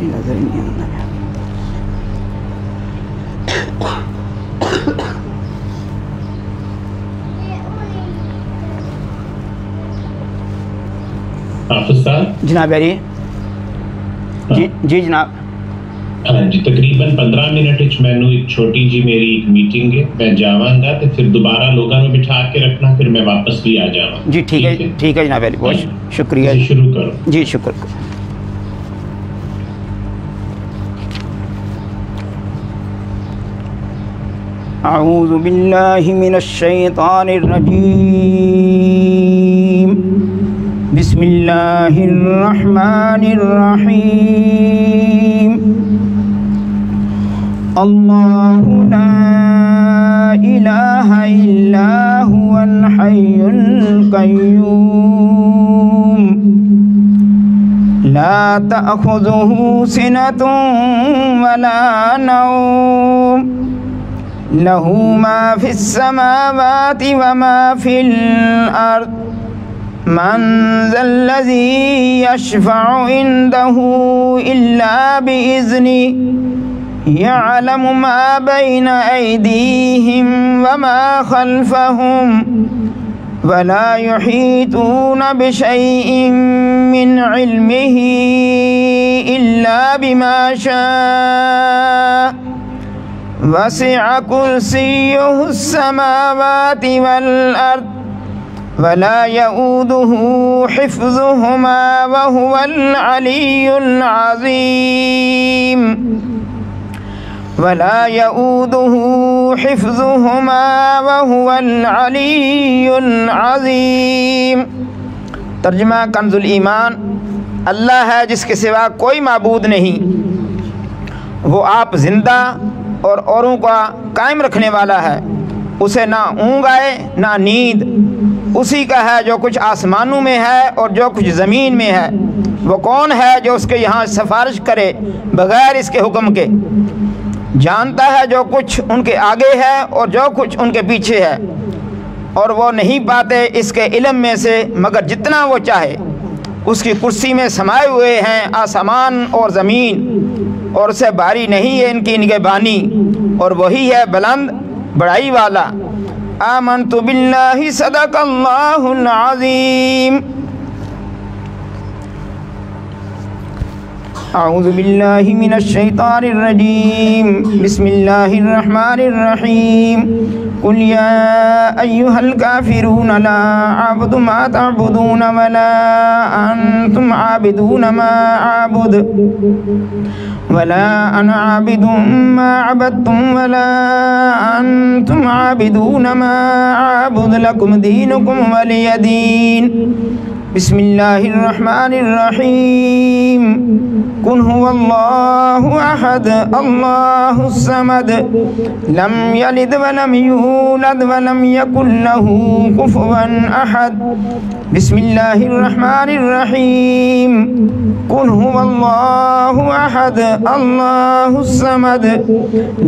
नजर ही नहीं आना है। जनाब यारी जी जनाब जी तकरीबन 15 मिनट मैनू एक छोटी जी मेरी एक मीटिंग है, मैं जावांगा तो फिर दोबारा लोगों में बिठा के रखना, फिर मैं वापस भी आ जाऊंगा। जी ठीक है जनाब यारी, बहुत शुक्रिया। शुरू करो जी शुक्र। अऊज़ु बिल्लाहि मिनश शैतानिर रजीम। बिस्मिल्लाहिर रहमानिर रहीम। अल्लाहु ला इलाहा इल्ला हुवल हय्युल क़य्यूम ला तअख़ुज़ुहु सिनतुन वला नौम लहू मा फिस्समावाति व मा फिल अर्द मन ज़ल्लज़ी यशफ़अु इंदहू इल्ला बिइज़्नि यअलमु मा बैना ऐदीहिम व मा खल्फ़हुम वला युहीतूना बिशैइन मिन इल्मिही इल्ला बिमा शाअ वसिअ कुर्सियुहुस समावाति वल अर्द वला यऊदुहु हिफ्ज़ुहुमा व हुवल अलियुल अज़ीम वला यऊदुहु हिफ्ज़ुहुमा व हुवल अलियुल अज़ीम। तर्जुमा कंजुल ईमान। अल्लाह है जिसके सिवा कोई माबूद नहीं, वो आप ज़िंदा और औरों का कायम रखने वाला है। उसे ना ऊँघ आए ना नींद, उसी का है जो कुछ आसमानों में है और जो कुछ ज़मीन में है। वो कौन है जो उसके यहाँ सिफारिश करे बग़ैर इसके हुक्म के? जानता है जो कुछ उनके आगे है और जो कुछ उनके पीछे है, और वो नहीं पाते इसके इल्म में से मगर जितना वो चाहे। उसकी कुर्सी में समाये हुए हैं आसमान और ज़मीन, और उसे भारी नहीं है इनकी निगहबानी, और वही है बुलंद बड़ाई वाला। आमनतु बिल्लाहि सदक़ल्लाहुल अज़ीम। अऊज़ु बिल्लाहि मिनश शैतानिर रजीम। बिस्मिल्लाहिर रहमानिर रहीम। कुल या अय्युहल काफ़िरून ला अअबुदु मा तअबुदून वला अंतुम आबिदून मा अअबुद वला अना आबिदुम मा अबदतुम वला अंतुम आबिदून मा अअबुद लकुम दीनुकुम वलिय दीन। बिस्मिल्लाहिर रहमानिर रहीम। कुल हुवल्लाहु अहद अल्लाहुस समद लम यलिद वलम यूलद वलम यकुल लहू कुफुवन अहद। बिस्मिल्लाहिर रहमानिर रहीम। कुल हुवल्लाहु अहद अल्लाहुस समद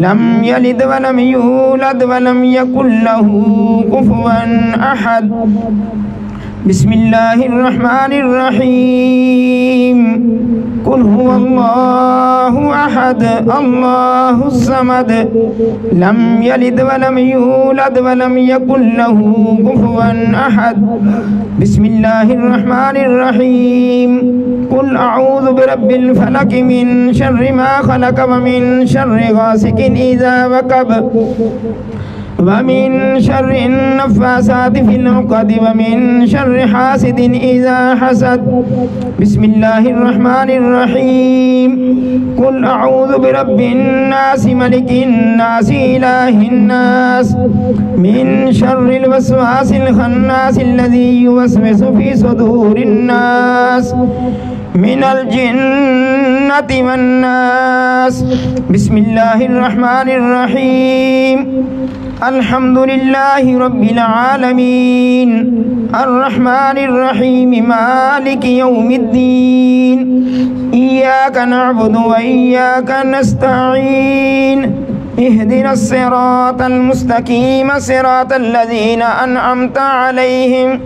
लम यलिद वलम यूलद वलम यकुल लहू कुफुवन अहद। बिस्मिल्लाहिर रहमानिर रहीम। कुल हुवल्लाहु अहद अल्लाहुस समद लम यलिद वलम यूलद वलम यकुल लहू कुफुवन अहद। बिस्मिल्लाहिर रहमानिर रहीम। कुल अऊज़ु बिरब्बिल फलक मिन शर्रि मा खलक व मिन शर्रि गासिकिन इज़ा वक़ब ومن شر النفاثات في العقد ومن شر حاسد إذا حسد. بسم الله الرحمن الرحيم. قل أعوذ برب الناس ملك الناس إله الناس من شر الوسواس الخناس الذي يوسوس في صدور الناس من الجنة والناس. بسم الله الرحمن الرحيم. الحمد لله رب العالمين الرحمن الرحيم مالك يوم الدين. إياك نعبد وإياك نستعين. اهدنا الصراط المستقيم صراط الذين أنعمت عليهم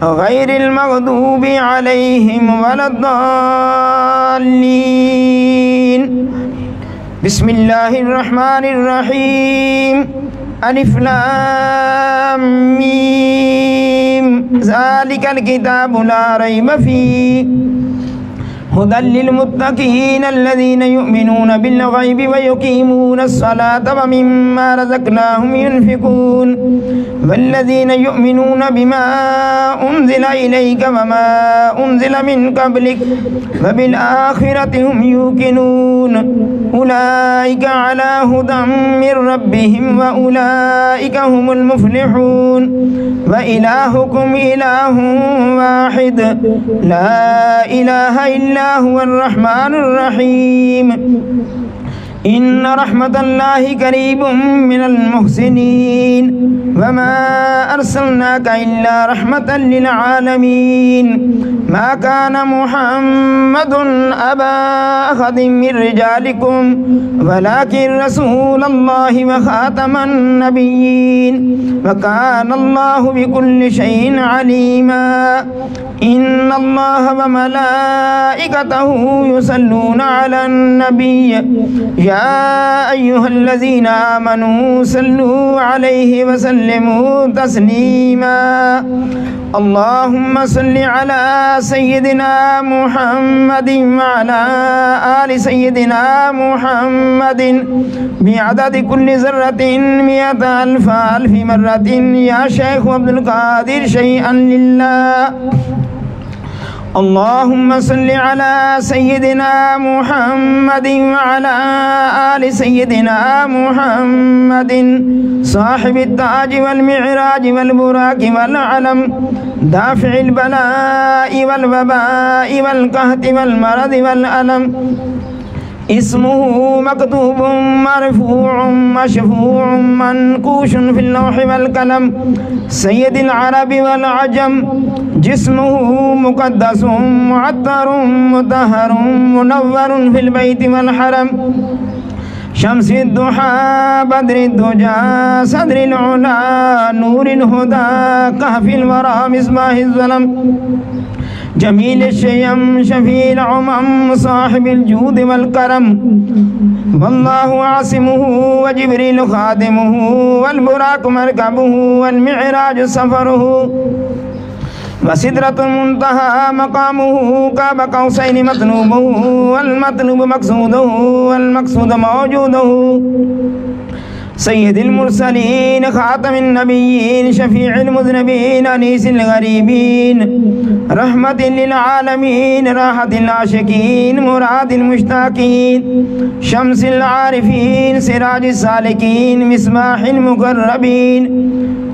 غير المغضوب عليهم ولا الضالين. بسم الله الرحمن الرحيم. ألف لام ميم ذلك الكتاب لا ريب فيه هدى للمتقين الذين يؤمنون بالغيب ويقيمون الصلاة ومما رزقناهم ينفقون والذين يؤمنون بما أنزل إليك وما أنزل من قبلك وبالآخرة هم يوقنون أولئك على هدى من ربهم وأولئك هم المفلحون. وإلهكم إله واحد لا إله إلا هو الرحمن الرحيم. إن رحمة الله قريب من المحسنين وما أرسلناك إلا رحمة للعالمين. ما كان محمد أبا أحد من رجالكم ولكن رسول الله وخاتم النبيين وكان الله بكل شيء عليما. إن الله وملائكته يصلون على النبي يا أيها الذين آمنوا صلوا عليه وسلموا تسليما. اللهم صل على سيدنا محمد وعلى آل سيدنا محمد بعدد كل ذرة 100,000 مرة يا شيخ عبد القادر شيئا لله. اللهم صل على سيدنا محمد وعلى آل سيدنا محمد صاحب التاج والمعراج والبراق والعلم دافع البلاء والوباء والقهط والمرض والألم. اسمه مكتوب مرفوع مشفوع منقوش في اللوح والقلم سيد العرب والعجم. جسمه مقدس معطر مطهر منور في البيت والحرم. شمس الضحى بدر الدجى صدر العلا نور الهدى كهف الورى مصباح الظلم. جميل الشيم شفيع العمم صاحب الجود والكرم. والله عاصمه وجبريل خادمه والبراق مركبه والمعراج سفره وسدرة المنتهى مقامه كاب قوسين مطلوبه والمطلوب مقصوده والمقصود موجوده. سيد المرسلين خاتم النبيين شفيع المذنبين أنيس الغريبين رحمة للعالمين راحة العاشقين مراد المشتاقين شمس العارفين سراج السالكين مصباح المقربين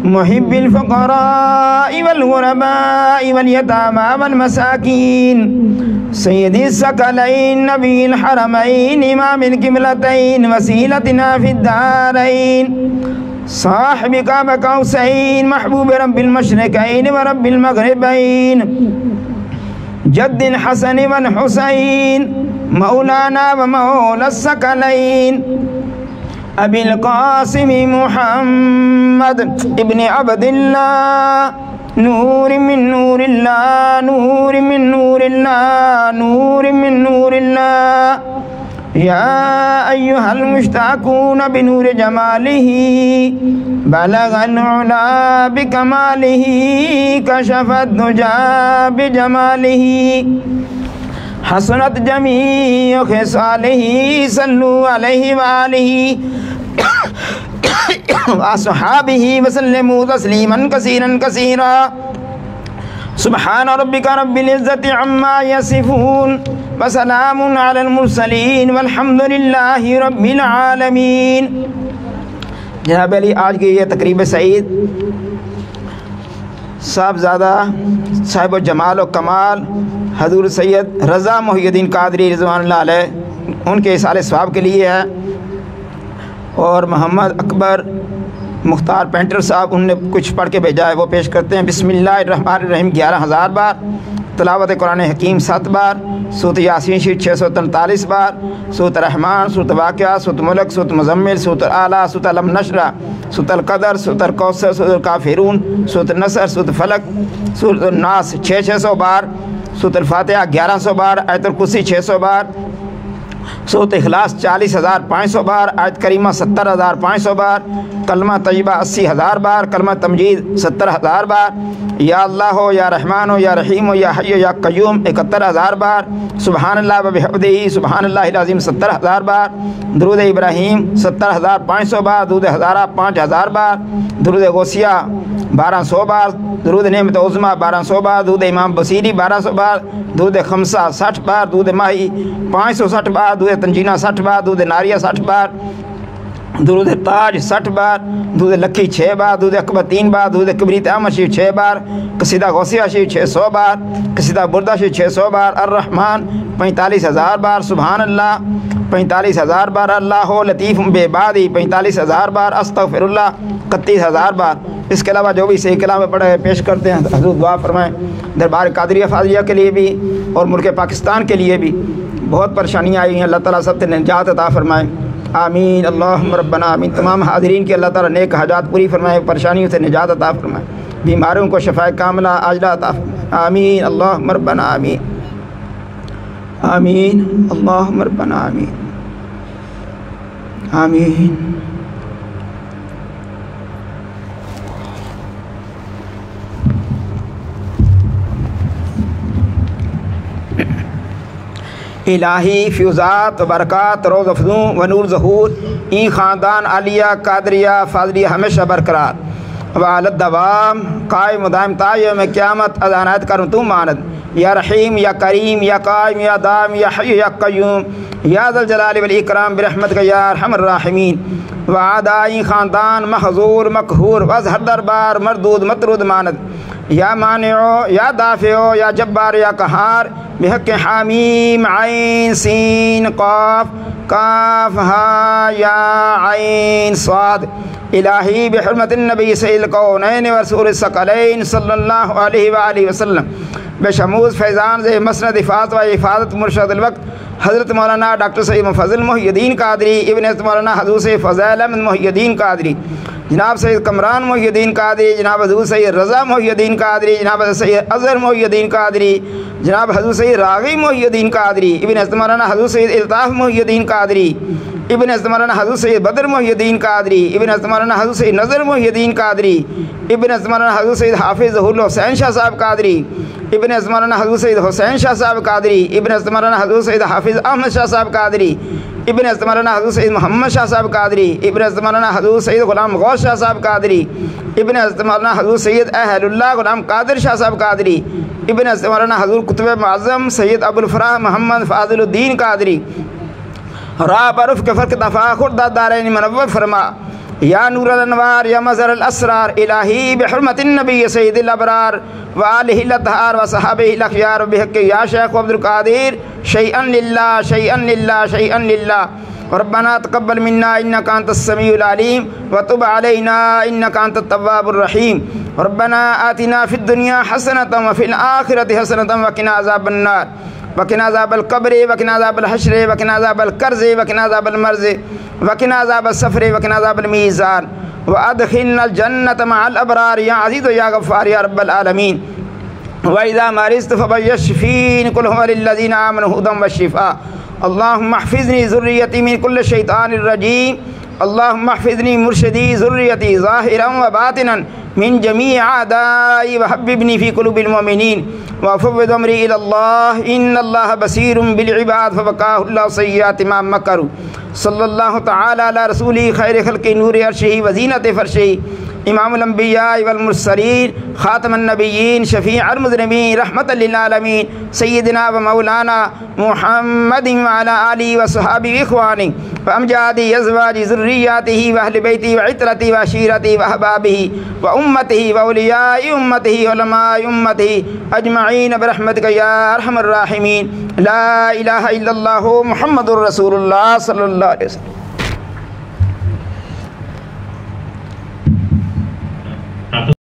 محب الفقراء والغرباء واليتامى والمساكين سيد الثقلين نبي الحرمين إمام القبلتين وسيلتنا في الدارين صاحب كعب قوسين محبوب رب المشرقين ورب المغربين جد الحسن والحسين مولانا ومولى الثقلين أبي القاسم محمد ابن عبد الله نور من نور الله نور من نور الله نور من نور الله. يا أيها المشتاقون بنور جماله بلغ العلا بكماله كشف الدجى بجماله حسنت جميع خصاله صلوا عليه وآله वअस्हाबिही वसल्लिमू तस्लीमन कसीरन कसीरा। सुब्हान रब्बिका रब्बिल इज़्ज़ति अम्मा यसिफून व सलामुन अलल मुरसलीन वल्हम्दुलिल्लाहि रब्बिल आलमीन। जनाब अली, आज की ये तकरीब सईद साहबज़ादा साहिब जमाल व कमाल हज़ूर सैयद रज़ा मोहिउद्दीन कादरी रिज़वानुल्लाह अलैह उनके इसाले सवाब के लिए है। और मोहम्मद अकबर मुख्तार पेंटर साहब उनने कुछ पढ़ के भेजा है, वो पेश करते हैं। बिस्मिल्लाहिर्रहमानिर्रहीम 11,000 बार, तिलावत कुरान हकीम 7 बार, सूरत यासीन शरीफ 643 बार, सूरत रहमान, सूरत वाक़िया, सूरत मुल्क, सूरत मुज़म्मिल, सूरत आला, सूरत अलम नशरा, सूरत अल क़दर, सूरत अल कौसर, सूरत काफिरून, सूरत नसर, सूरत फलक, सूरत नास 600 बार, सूरत अल फातिहा 1100 बार, आयतुल कुर्सी 600 बार, सूरत इखलास 40,500 बार, आयत करीमा 70,500 बार, कलमा तय्यबा 80,000 बार, कलमा तमजीद 70,000 बार, या अल्लाह हो, या रहमान हो, या रहीम हो, या हय्य हो, या क़य्यूम 71,000 बार, सुबहानल्लाह व बिहम्दिही सुबहानल्लाहिल अज़ीम 70,000 बार, दुरूद इब्राहीम 70,500 बार, दुरूद हज़ारा 5,000 बार, दुरूद गौसिया 1200 बार, दुरूद नेमत उज़्मा 1200 बार, दुरूद इमाम बसीरी 1200 बार, दुरूद खमसा 60 बार, दुरूद माही 560 बार, दुरूद तंजीना 60 बार, दुरूद नारिया 60 बार, दुरूद ताज 60 बार, दुरूद लक्की 6 बार, दुरूद अकबर 3 बार, दुरूद कबरीत अहमद शरीफ 6 बार, कसीदा गौसिया शरीफ 600 बार, कसीदा बुर्दा शरीफ 600 बार, अर्रहमान 45,000 बार, सुबहानल्लाह 45,000 बार, अल्लाह लतीफ़ बेबादी 45,000 बार, अस्तग़फिरुल्लाह 31,000 बार। इसके अलावा जो भी सही कलाम में पढ़े पेश करते हैं, हज़ूर दुआ फरमाएँ दरबार कादरिया फ़ाज़िलिया के लिए भी और मुल्क पाकिस्तान के लिए भी। बहुत परेशानियाँ आई हैं, अल्लाह ताला सब से निजात अता फरमाएँ, आमीन। अल्लाहुम्मा रब्बना आमीन। तमाम हाज़रीन के अल्लाह ताला नेक हाजात पूरी फरमाए, परेशानियों से निजात अता फरमाए, बीमारियों को शफ़ाए कामिला आजिला अता फरमाए, आमीन। अल्लाहुम्मा रब्बना आमीन, आमीन। अल्लाहुम्मा रब्बना आमीन, आमीन। इलाही फ्यूज़ात बरक़ात रोज़ अफ़ज़ू व नूर ज़हूर ई ख़ानदान आलिया कादरिया फ़ाज़लिया हमेशा बरकरार वालद दवाम कायम दायम ताय में क़यामत अज़ानात करूँ तू मानद या रहीम या करीम या कायम या दाम या हय्य या क़य्यूम या ज़ल जलाल वल इकराम बिरहमतिक या अरहमर राहिमीन। वादाई ख़ानदान महज़ूर मक़हूर वज़ हर दरबार मरदूद मतरूद मानद या मानिओ या दाफ़िओ या जब्बार या कहार बिहक़्क़ि हामीम आइन सीन क़ाफ़ काफ हा या आइन स्वाद। इलाही बिहुर्मतिन नबी सय्यिदिल कौनैन व रसूलिस सकलैन सल्लल्लाहु अलैहि व आलिहि वसल्लम बेशमूज़ फैज़ान ज़े मसनद इफ़ात व इफ़ादत मुर्शदुल वक़्त हज़रत मौलाना डॉक्टर सैयद मुफ़ज़्ज़ल मोहिउद्दीन कादरी इब्न मौलाना हज़ूर सैयद फ़ज़ैल अहमद मोहिउद्दीन कादरी, जनाब सैयद कमरान मोहिउद्दीन कादरी, जनाब हज़ूर सैयद रज़ा मोहिउद्दीन कादरी, जनाब सैयद अज़हर मोहिउद्दीन कादरी, जनाब हज़ूर सैयद राग़ी मोहिउद्दीन कादरी, इब्न मौलाना हज़ूर सैयद इल्ताफ़ मोहिउद्दीन कादरी, इब्न मौलाना हज़ूर सैयद बदर मोहिउद्दीन कादरी, इब्न मौलाना हज़ूर सैयद नज़र मोहिउद्दीन कादरी, इब्न मौलाना हज़ूर सैयद हाफ़िज़ हुसैन शाह साहब कादरी, इब्न मौलाना हज़ूर सैयद हुसैन शाह साहब कादरी, इब्न मौलाना हज़ूर सैयद हाफ़िज़ अहमद शाह साहब कादरी, इब्न मौलाना हज़ूर सैयद मोहम्मद शाह साहब कादरी, इब्न मौलाना हज़ूर सैयद ग़ुलाम गौस शाह साहब कादरी, इब्न मौलाना हज़ूर सैयद अहलुल्लाह ग़ुलाम कादिर शाह साहब कादरी, इब्न मौलाना हज़ूर कुतुब मुअज़्ज़म सैयद अबुल फ़राह मोहम्मद फ़ाज़िलुद्दीन कादरी। रा बरुफ़ के फ़र्क़ तफ़ाख़ुर दारैन मुनव्वर फरमा या नूर अनवार या मज़हर असरार। इलाही बिहुर्मतिन नबी सय्यिदिल अबरार व आलिहिल अत्हार व सहाबिहिल अख़यार बिहक़्क़ि या शेख़ अब्दुल क़ादिर शैअन लिल्लाह शैअन लिल्लाह शैअन लिल्लाह। रब्बना तक़ब्बल मिन्ना इन्नका अंतस समीउल अलीम व तुब अलैना इन्नका अंतत तव्वाबुर रहीम। रब्बना आतिना फ़िद दुनिया हसनतन व फ़िल आख़िरति हसनतन व क़िना अज़ाबन नार वक़िना अज़ाबल क़ब्रि वक़िना अज़ाबल हश्रि वक़िना अज़ाबल कर्ज़ि वक़िना अज़ाबल मर्ज़ि वक़िना अज़ाबल सफ़रि वक़िना अज़ाबल मीज़ान व अदख़िलनल जन्नत मअल अबरार या अज़ीज़ या गफ़्फ़ार या रब्बल आलमीन। व इज़ा मरिज़्तु फ़बयश्फ़ीन कुल हुवा लिल्लज़ीना आमनु हुदन व शिफ़ा। अल्लाहुम्मा हफ़िज़नी ज़ुर्रियती मिन कुल्लि शैतानिर रजीम। अल्लाहुम्मा हफ़िज़नी मुर्शिदी ज़ुर्रियती ज़ाहिरन व बातिनन मिन जमीइ आदाई व हब्बिबनी फ़ी क़ुलूबिल मुमिनीन व फ़व्विज़ अम्री इलल्लाह इन्नल्लाह बसीरुम बिल इबाद फ़वक़ाहुल्लाहु सय्यिआति मा मकरू। सल्लल्लाहु तआला अला रसूली खैर खल्क़ि नूर अर्शिही वज़ीनत फ़र्शिही इमामुल अंबिया वल मुरसलीन ख़ातमुन नबिय्यीन शफ़ीउल मुज़निबीन रहमतल लिल आलमीन सय्यिदना व मौलाना मुहम्मदिन व अला आलिहि व सहाबिहि व इख़वानिहि व अमजादि अज़वाजि ज़ुर्रिय्यतिहि व अहलि बैतिहि व इत्रतिहि व अशीरतिहि व अहबाबिहि व उम्मतिहि व औलियाइ उम्मतिहि व उलमाइ उम्मतिहि अजमईन बिरहमतिका या अरहमर राहिमीन। ला इलाहा इल्लल्लाहु मुहम्मदुर रसूलुल्लाह सल्लल्लाहु अलैहि वसल्लम।